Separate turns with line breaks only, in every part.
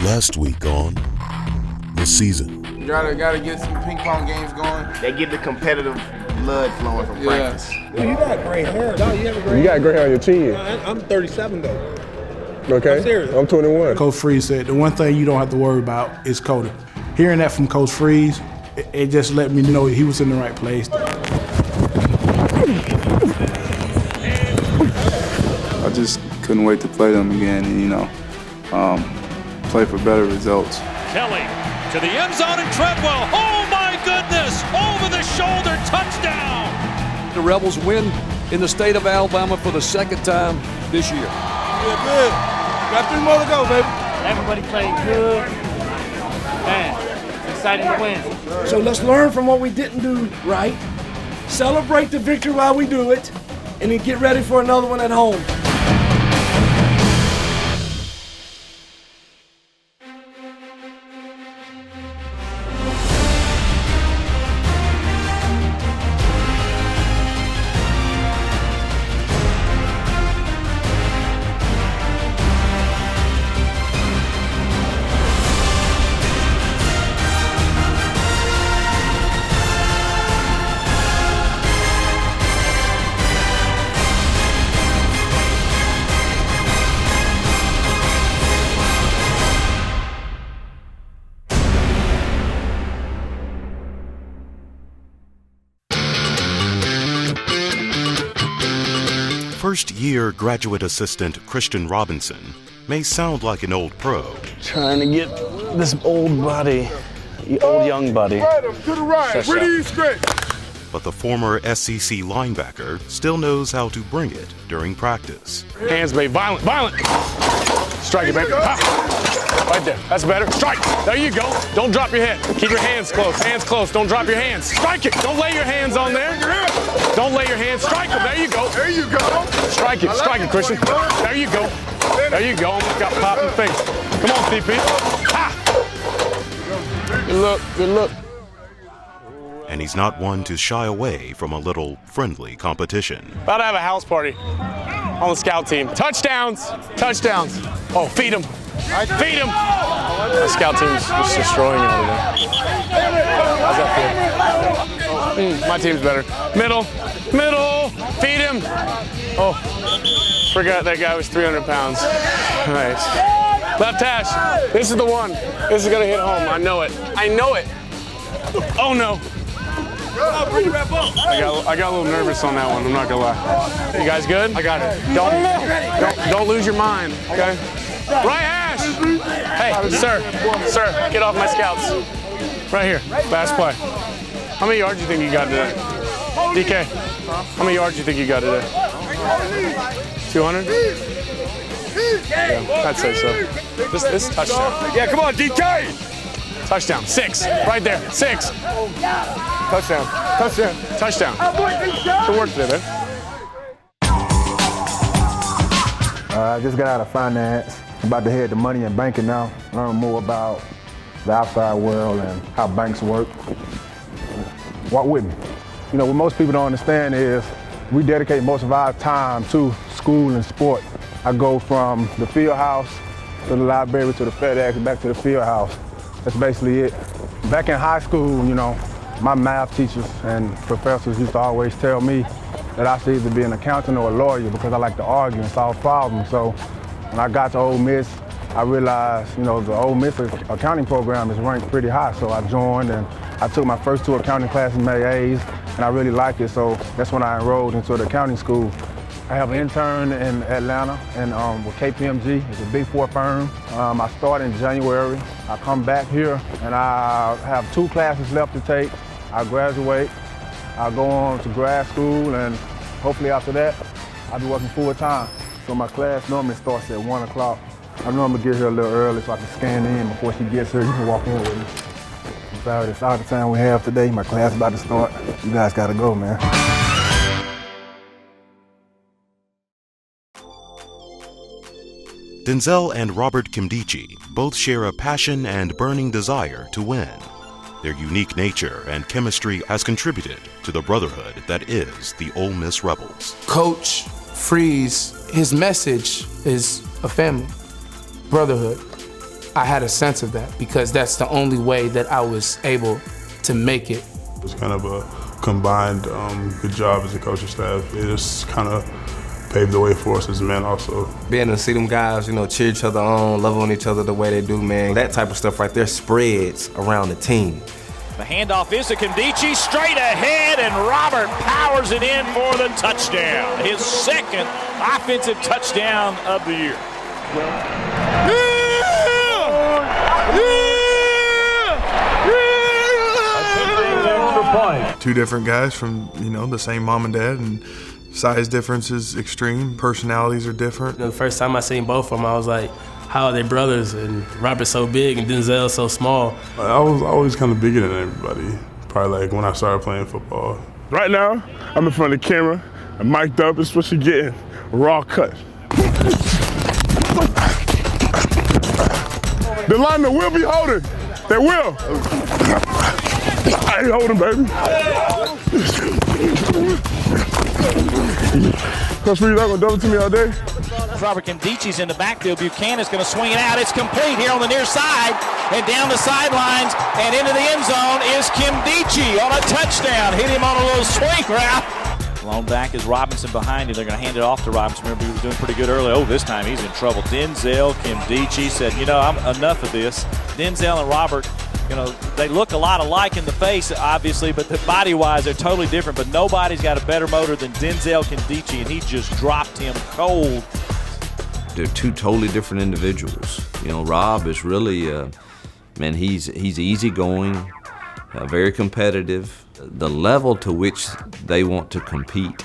Last week on the season.
Gotta get some ping pong games going.
They get the competitive blood flowing from practice.
Dude, you got gray hair. No, you have a gray hair.
You got gray hair on your chin.
I'm 37 though.
Okay.
I'm serious.
I'm 21.
Coach Freeze said the one thing you don't have to worry about is coding. Hearing that from Coach Freeze, it just let me know he was in the right place.
I just couldn't wait to play them again and, play for better results.
Kelly to the end zone and Treadwell. Oh my goodness! Over the shoulder, touchdown!
The Rebels win in the state of Alabama for the second time this year.
Yeah, good. Got 3 more to go, baby.
Everybody played good. Man, it's exciting to win.
So let's learn from what we didn't do right, celebrate the victory while we do it, and then get ready for another one at home.
First-year graduate assistant Christian Robinson may sound like an old pro.
Trying to get this old young buddy.
To the right, ready, straight.
But the former SEC linebacker still knows how to bring it during practice.
Hands, baby. Violent. Strike it, baby. Right there. That's better. Strike. There you go. Don't drop your head. Keep your hands close. Hands close. Don't drop your hands. Strike it. Don't lay your hands on there. Don't lay your hands. Strike it. There you go.
There you go.
Strike it. Strike it, Christian. There you go. There you go. Almost got popped in the face. Come on, CP. Ha! Good look. Good look.
And he's not one to shy away from a little friendly competition.
About to have a house party on the scout team. Touchdowns. Oh, feed him. Feed him. The scout team's just destroying you today. How's that feel? My team's better. Middle. Feed him. Oh, forgot that guy was 300 pounds. Nice. Left hash. This is the one. This is gonna hit home. I know it. Oh no. I got a little nervous on that one, I'm not gonna lie. You guys good? I got it. Don't lose your mind, okay? Right hash! Hey, sir, get off my scouts. Right here, last play. How many yards do you think you got today? DK, how many yards do you think you got today? 200? Yeah, I'd say so. This touchdown.
Yeah, come on, DK!
Touchdown, 6, right there, 6. Touchdown. Good work today, man.
I just got out of finance. I'm about to head to money and banking now. Learn more about the outside world and how banks work. Walk with me. What most people don't understand is we dedicate most of our time to school and sport. I go from the field house to the library to the FedEx, back to the field house. That's basically it. Back in high school, my math teachers and professors used to always tell me that I should either be an accountant or a lawyer because I like to argue and solve problems. So when I got to Ole Miss, I realized, the Ole Miss accounting program is ranked pretty high. So I joined and I took my first 2 accounting classes, made A's, and I really liked it. So that's when I enrolled into the accounting school. I have an intern in Atlanta and with KPMG. It's a Big 4 firm. I start in January. I come back here and I have 2 classes left to take. I graduate. I go on to grad school and hopefully after that, I'll be working full time. So my class normally starts at 1 o'clock. I normally get here a little early so I can scan in before she gets here. You can walk in with me. I'm sorry, that's all the time we have today. My class is about to start. You guys gotta go, man.
Denzel and Robert Nkemdiche both share a passion and burning desire to win. Their unique nature and chemistry has contributed to the brotherhood that is the Ole Miss Rebels.
Coach Freeze, his message is a family, brotherhood. I had a sense of that because that's the only way that I was able to make it.
It was kind of a combined good job as a coaching staff. It just kind of paved the way for us as men also.
Being able to see them guys, cheer each other on, love on each other the way they do, man. That type of stuff right there spreads around the team.
The handoff is to Nkemdiche, straight ahead, and Robert powers it in for the touchdown. His second offensive touchdown of the year.
Two different guys from, the same mom and dad, and size difference is extreme. Personalities are different.
The first time I seen both of them, I was like, how are they brothers? And Robert's so big and Denzel's so small.
I was always kind of bigger than everybody, probably like when I started playing football.
Right now, I'm in front of the camera. I'm mic'd up. This is what you're getting. Raw cut. The lineman will be holding. They will. I ain't holding, baby. Coach Reed, not gonna double to me all day.
Robert Nkemdiche's in the backfield. Buchanan's going to swing it out. It's complete here on the near side. And down the sidelines and into the end zone is Nkemdiche on a touchdown. Hit him on a little swing route. Long back is Robinson behind him. They're going to hand it off to Robinson. Remember, he was doing pretty good earlier. Oh, this time he's in trouble. Denzel Nkemdiche said, I'm enough of this. Denzel and Robert, they look a lot alike in the face, obviously, but body-wise, they're totally different. But nobody's got a better motor than Denzel Nkemdiche, and he just dropped him cold.
They're two totally different individuals. Rob is really, he's easygoing, very competitive. The level to which they want to compete,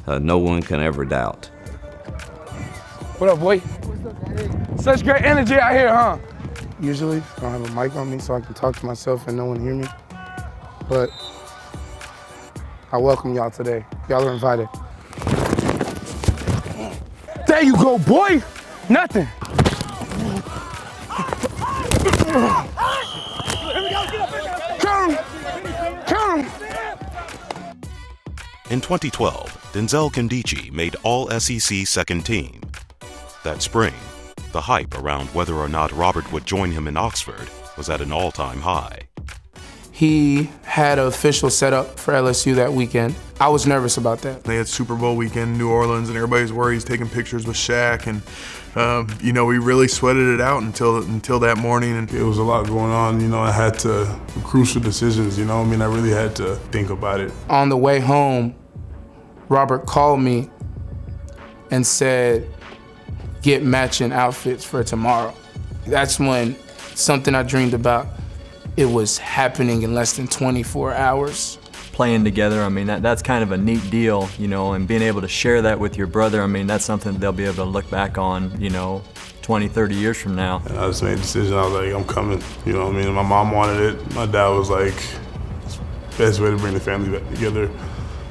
no one can ever doubt.
What up, boy? Such great energy out here, huh? Usually, I don't have a mic on me so I can talk to myself and no one hear me. But I welcome y'all today. Y'all are invited. There you go, boy! Nothing! Come!
In 2012, Denzel Nkemdiche made All-SEC second team. That spring, the hype around whether or not Robert would join him in Oxford was at an all-time high.
He had an official setup for LSU that weekend. I was nervous about that.
They had Super Bowl weekend in New Orleans, and everybody's worried. He's taking pictures with Shaq, and we really sweated it out until that morning. And
it was a lot going on. I had to crucial decisions. I really had to think about it.
On the way home, Robert called me and said, "Get matching outfits for tomorrow." That's when something I dreamed about, it was happening in less than 24 hours.
Playing together, that's kind of a neat deal, and being able to share that with your brother, that's something that they'll be able to look back on, 20, 30 years from now.
And I just made a decision. I was like, I'm coming. My mom wanted it. My dad was like, it's the best way to bring the family back together.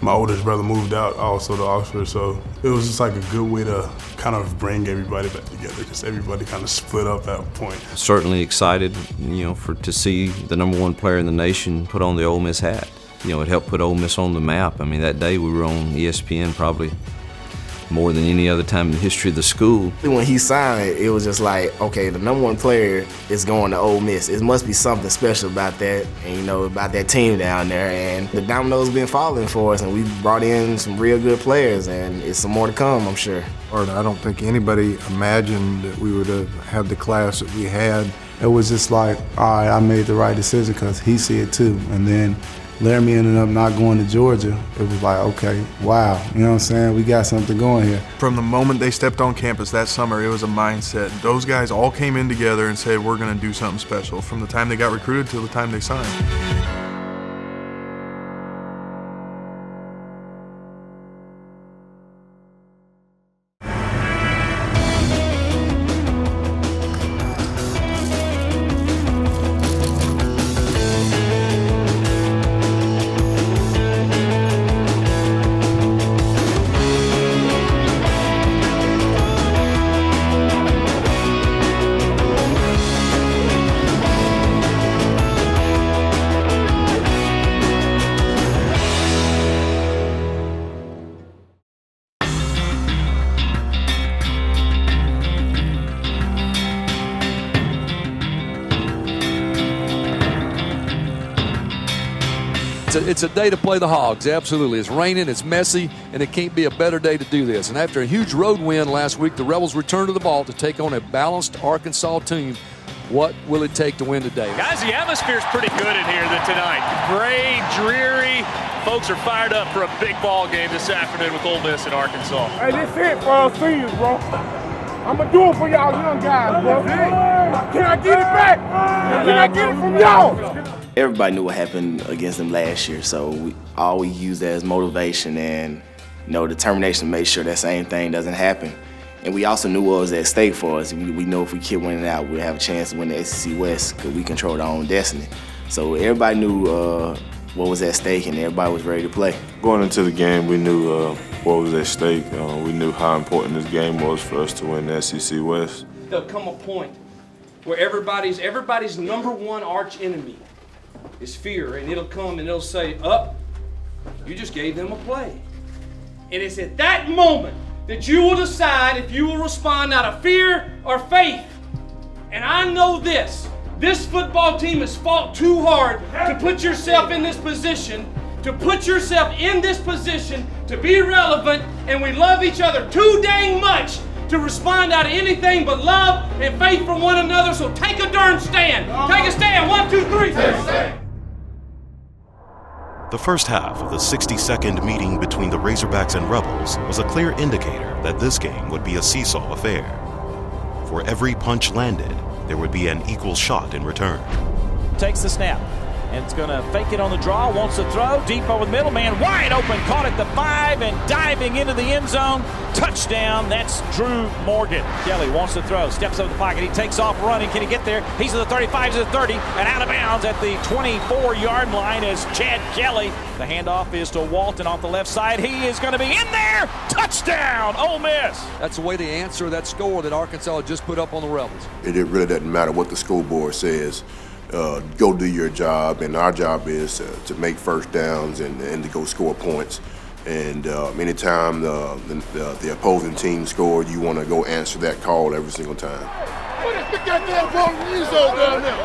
My oldest brother moved out also to Oxford, so it was just like a good way to kind of bring everybody back together, because everybody kind of split up at a point.
Certainly excited, to see the #1 player in the nation put on the Ole Miss hat. It helped put Ole Miss on the map. That day we were on ESPN probably more than any other time in the history of the school.
When he signed, it was just like, okay, the #1 player is going to Ole Miss. It must be something special about that, and about that team down there. And the dominoes been falling for us, and we brought in some real good players, and it's some more to come, I'm sure.
I don't think anybody imagined that we would have the class that we had. It was just like, all right, I made the right decision because he see it too. And then Laramie ended up not going to Georgia. It was like, okay, wow, we got something going here.
From the moment they stepped on campus that summer, it was a mindset. Those guys all came in together and said, we're gonna do something special, from the time they got recruited to the time they signed.
It's a day to play the Hogs, absolutely. It's raining, it's messy, and it can't be a better day to do this. And after a huge road win last week, the Rebels return to the ball to take on a balanced Arkansas team. What will it take to win today?
Guys, the atmosphere's pretty good in here tonight. Gray, dreary. Folks are fired up for a big ball game this afternoon with Ole Miss and Arkansas.
Hey, this it for our seniors, bro. I'm going to do it for y'all young guys, bro. Can I get it back? Can I get it from y'all?
Everybody knew what happened against them last year, so we used that as motivation and determination to make sure that same thing doesn't happen. And we also knew what was at stake for us. We know if we kept winning out, we'd have a chance to win the SEC West because we controlled our own destiny. So everybody knew what was at stake, and everybody was ready to play.
Going into the game, we knew what was at stake. We knew how important this game was for us to win the SEC West.
There'll come a point where everybody's number one arch enemy is fear, and it'll come and it'll say, you just gave them a play. And it's at that moment that you will decide if you will respond out of fear or faith. And I know this football team has fought too hard to put yourself in this position, to be relevant, and we love each other too dang much to respond out of anything but love and faith for one another. So take a darn stand. Take a stand. 1, 2, 3.
The first half of the 60-second meeting between the Razorbacks and Rebels was a clear indicator that this game would be a seesaw affair. For every punch landed, there would be an equal shot in return.
Takes the snap, and it's going to fake it on the draw, wants to throw, deep over the middle, man wide open, caught at the 5 and diving into the end zone. Touchdown, that's Drew Morgan. Kelly wants to throw, steps over the pocket, he takes off running, can he get there? He's at the 35, he's at the 30, and out of bounds at the 24-yard line is Chad Kelly. The handoff is to Walton off the left side, he is going to be in there! Touchdown, Ole Miss!
That's the way to answer that score that Arkansas just put up on the Rebels.
It really doesn't matter what the school board says. Go do your job, and our job is to make first downs and to go score points. And anytime the opposing team scored, you want to go answer that call every single time.
What is the goddamn ball in the end zone down there?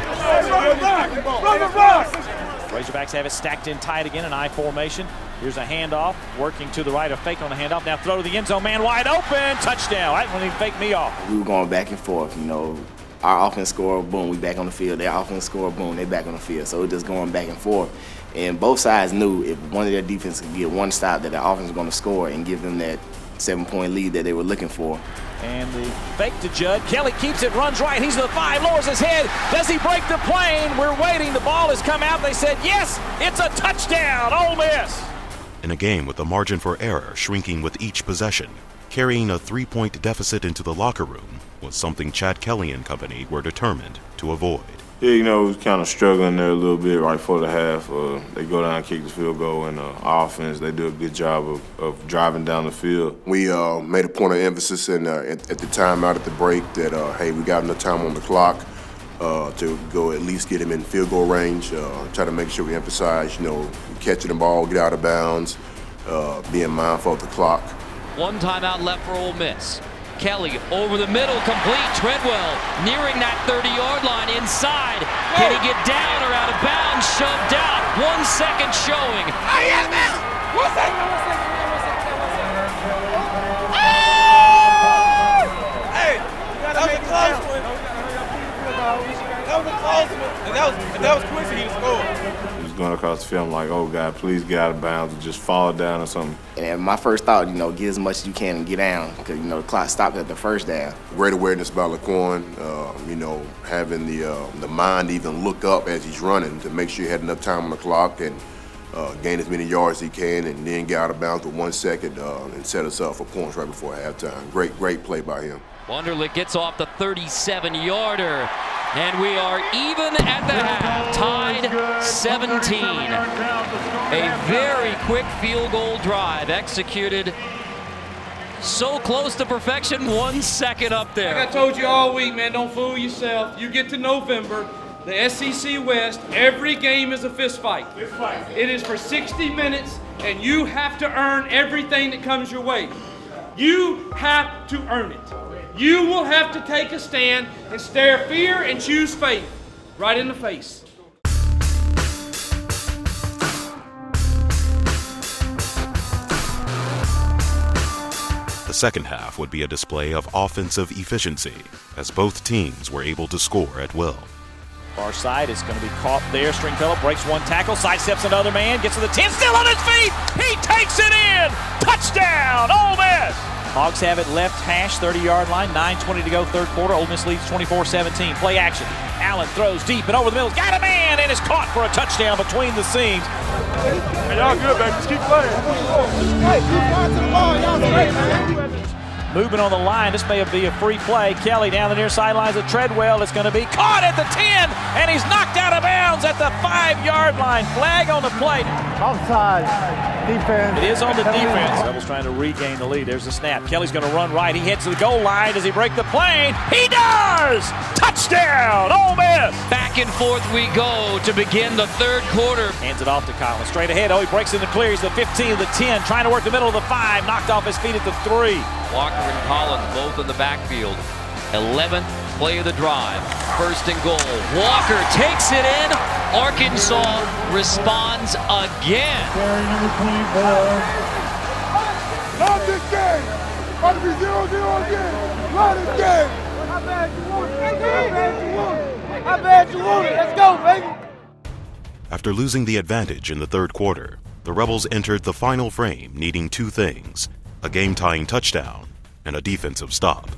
Razorbacks have it stacked in tight again, an I formation. Here's a handoff, working to the right, a fake on the handoff. Now throw to the end zone, man wide open, touchdown. That one even fake me off.
We were going back and forth, Our offense score, boom, we back on the field. Their offense score, boom, they back on the field. So it just going back and forth. And both sides knew if one of their defense could get one stop that the offense was going to score and give them that 7-point lead that they were looking for.
And the fake to Judd. Kelly keeps it, runs right. He's to the 5, lowers his head. Does he break the plane? We're waiting. The ball has come out. They said, yes, it's a touchdown, Ole Miss.
In a game with the margin for error shrinking with each possession, carrying a 3-point deficit into the locker room was something Chad Kelly and company were determined to avoid.
Yeah, we was kind of struggling there a little bit right before the half. They go down and kick the field goal, and our offense, they do a good job of driving down the field.
We made a point of emphasis at the time out at the break that, hey, we got enough time on the clock to go at least get him in field goal range, try to make sure we emphasize, catching the ball, get out of bounds, being mindful of the clock.
One timeout left for Ole Miss. Kelly over the middle, complete. Treadwell nearing that 30-yard line inside. Can he get down or out of bounds? Shoved out. 1 second showing.
Hey, that was a close one. If that was Quincy, he'd have scored.
Going across the field, like, oh God, please get out of bounds and just fall down or something.
And my first thought, get as much as you can and get down because, the clock stopped at the first down.
Great awareness by Laquan, having the mind to even look up as he's running to make sure he had enough time on the clock and gain as many yards as he can and then get out of bounds with 1 second and set us up for points right before halftime. Great play by him.
Wunderlich gets off the 37-yarder. And we are even at the half, tied 17. A very quick field goal drive executed so close to perfection, 1 second up there.
Like I told you all week, man, don't fool yourself. You get to November, the SEC West, every game is a fist fight. It is for 60 minutes, and you have to earn everything that comes your way. You have to earn it. You will have to take a stand and stare fear and choose faith right in the face.
The second half would be a display of offensive efficiency, as both teams were able to score at will.
Far side is going to be caught there. Stringfellow breaks one tackle, sidesteps another man, gets to the 10, still on his feet. He takes it in. Touchdown, Ole Miss. Hogs have it left hash, 30-yard line, 9:20 to go, third quarter. Ole Miss leads 24-17. Play action. Allen throws deep and over the middle. Got a man and is caught for a touchdown between the seams.
Hey, y'all good, baby. Just keep playing. Hey, keep going to the ball. Y'all straight, man.
Movement on the line. This may be a free play. Kelly down the near sidelines at Treadwell. It's going to be caught at the 10, and he's knocked out of bounds at the 5-yard line. Flag on the play.
Offside. Defense.
It is on the defense. Rebels trying to regain the lead. There's the snap. Kelly's going to run right. He heads to the goal line. Does he break the plane? He does! Touchdown, Ole Miss!
Back and forth we go to begin the third quarter.
Hands it off to Collins. Straight ahead. Oh, he breaks in the clear. He's the 15 of the 10. Trying to work the middle of the 5. Knocked off his feet at the 3.
Walker and Collins both in the backfield. 11th play of the drive. First and goal. Walker takes it in. Arkansas responds again.
Number 24. Love this game. About to be 0-0 again. Love this game. How bad you want it? How bad you want it? How bad you want it? Let's go, baby.
After losing the advantage in the third quarter, the Rebels entered the final frame needing two things: a game-tying touchdown and a defensive stop.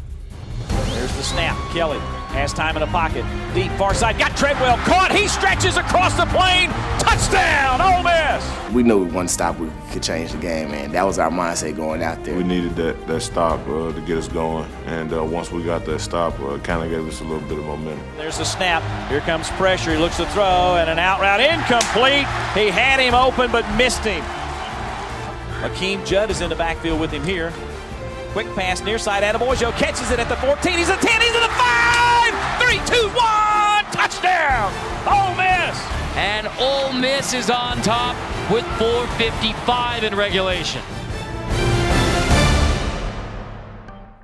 There's the snap. Kelly has time in the pocket. Deep far side. Got Treadwell caught. He stretches across the plane. Touchdown, Ole Miss.
We knew with one stop we could change the game, man. That was our mindset going out there.
We needed that stop to get us going, and once we got that stop, it kind of gave us a little bit of momentum.
There's the snap. Here comes pressure. He looks to throw, and an out route incomplete. He had him open but missed him. Akeem Judd is in the backfield with him here. Quick pass near side. Adebayo catches it at the 14. He's at 10. He's at the 5. 3, 2, 1. Touchdown. Ole Miss.
And Ole Miss is on top with 4:55 in regulation.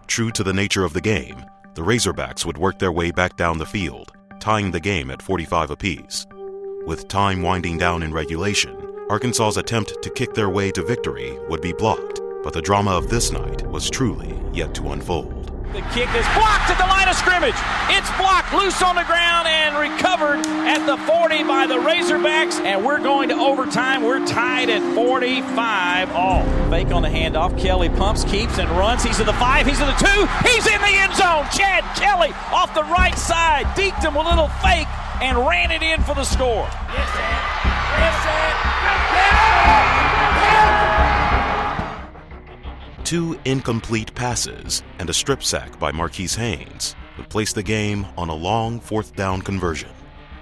True to the nature of the game, the Razorbacks would work their way back down the field, tying the game at 45 apiece. With time winding down in regulation, Arkansas's attempt to kick their way to victory would be blocked, but the drama of this night was truly yet to unfold.
The kick is blocked at the line of scrimmage. It's blocked, loose on the ground, and recovered at the 40 by the Razorbacks. And we're going to overtime. We're tied at 45 all. Fake on the handoff. Kelly pumps, keeps, and runs. He's in the 5. He's in the 2. He's in the end zone. Chad Kelly off the right side. Deked him with a little fake and ran it in for the score.
Two incomplete passes and a strip sack by Marquise Haynes would place the game on a long fourth down conversion.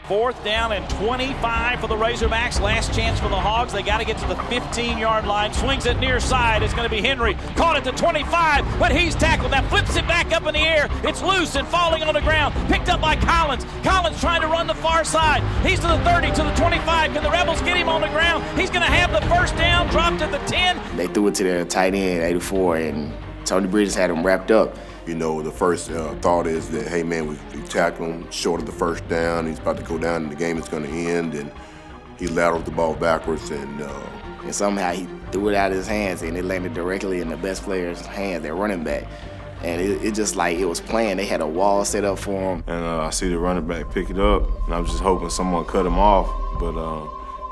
4th down and 25 for the Razorbacks. Last chance for the Hogs. They got to get to the 15-yard line. Swings it near side. It's going to be Henry. Caught at the 25, but he's tackled. Now flips it back up in the air. It's loose and falling on the ground. Picked up by Collins. Collins trying to run the far side. He's to the 30, to the 25. Can the Rebels get him on the ground? He's going to have the first down. Dropped at the 10.
They threw it to their tight end, 84, and Tony Bridges had him wrapped up.
You know, the first thought is that, hey, man, we tackled him short of the first down. He's about to go down and the game is going to end. And he lateraled the ball backwards. And
somehow he threw it out of his hands, and it landed directly in the best player's hand, their running back. And it just like it was planned. They had a wall set up for him.
And I see the running back pick it up, and I was just hoping someone cut him off. But,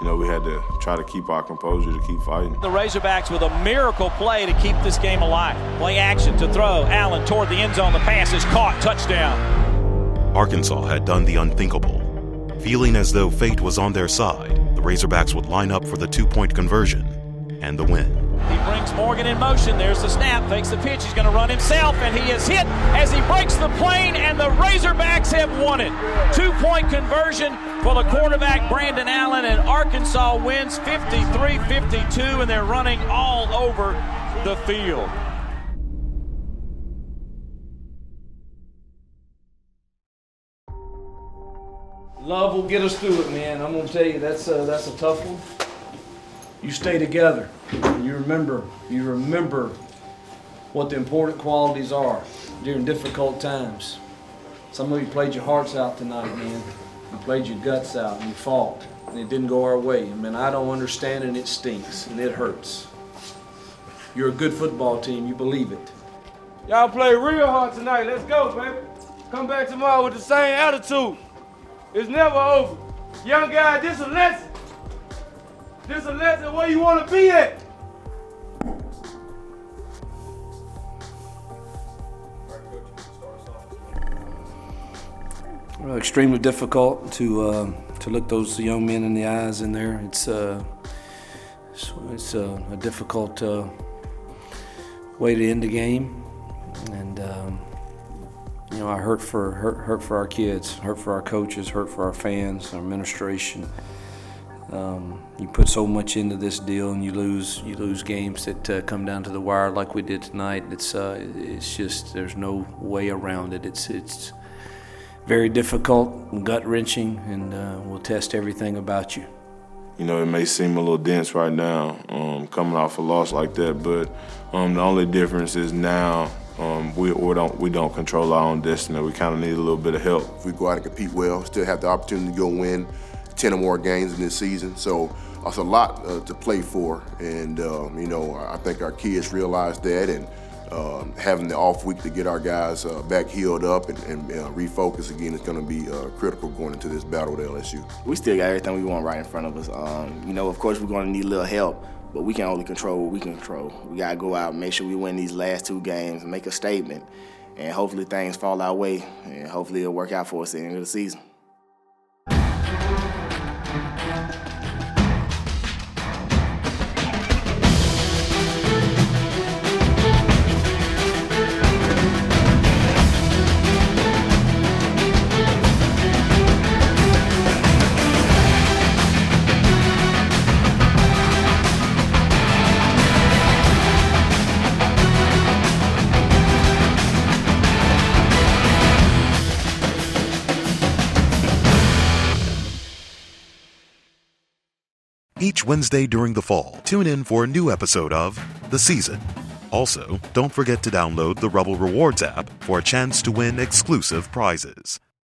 you know, we had to try to keep our composure, to keep fighting.
The Razorbacks with a miracle play to keep this game alive. Play action to throw. Allen toward the end zone. The pass is caught. Touchdown.
Arkansas had done the unthinkable. Feeling as though fate was on their side, the Razorbacks would line up for the two-point conversion and the win.
He brings Morgan in motion. There's the snap. Fakes the pitch. He's going to run himself, and he is hit as he breaks the plane, and the Razorbacks have won it. 2-point conversion for the quarterback, Brandon Allen, and Arkansas wins 53-52, and they're running all over the field.
Love will get us through it, man. I'm going to tell you, that's a tough one. You stay together. You remember what the important qualities are during difficult times. Some of you played your hearts out tonight, man. You played your guts out and you fought, and it didn't go our way. I mean, I don't understand, and it stinks, and it hurts. You're a good football team. You believe it.
Y'all play real hard tonight. Let's go, baby. Come back tomorrow with the same attitude. It's never over. Young guy, this a lesson. This a lesson where you want to be at.
Well, extremely difficult to look those young men in the eyes in there. It's a difficult way to end the game, and you know, I hurt for our kids, hurt for our coaches, hurt for our fans, our administration. You put so much into this deal, and you lose games that come down to the wire like we did tonight. It's just there's no way around it. It's very difficult, gut-wrenching, and will test everything about you.
You know, it may seem a little dense right now, coming off a loss like that, but the only difference is now we don't control our own destiny. We kind of need a little bit of help.
If we go out and compete well, still have the opportunity to go win 10 or more games in this season. So it's a lot to play for, and you know, I think our kids realize that, and having the off week to get our guys back healed up and refocus again is going to be critical going into this battle with LSU.
We still got everything we want right in front of us. You know, of course, we're going to need a little help, but we can only control what we can control. We got to go out and make sure we win these last 2 games and make a statement, and hopefully things fall our way, and hopefully it'll work out for us at the end of the season.
Each Wednesday during the fall, tune in for a new episode of The Season. Also, don't forget to download the Rebel Rewards app for a chance to win exclusive prizes.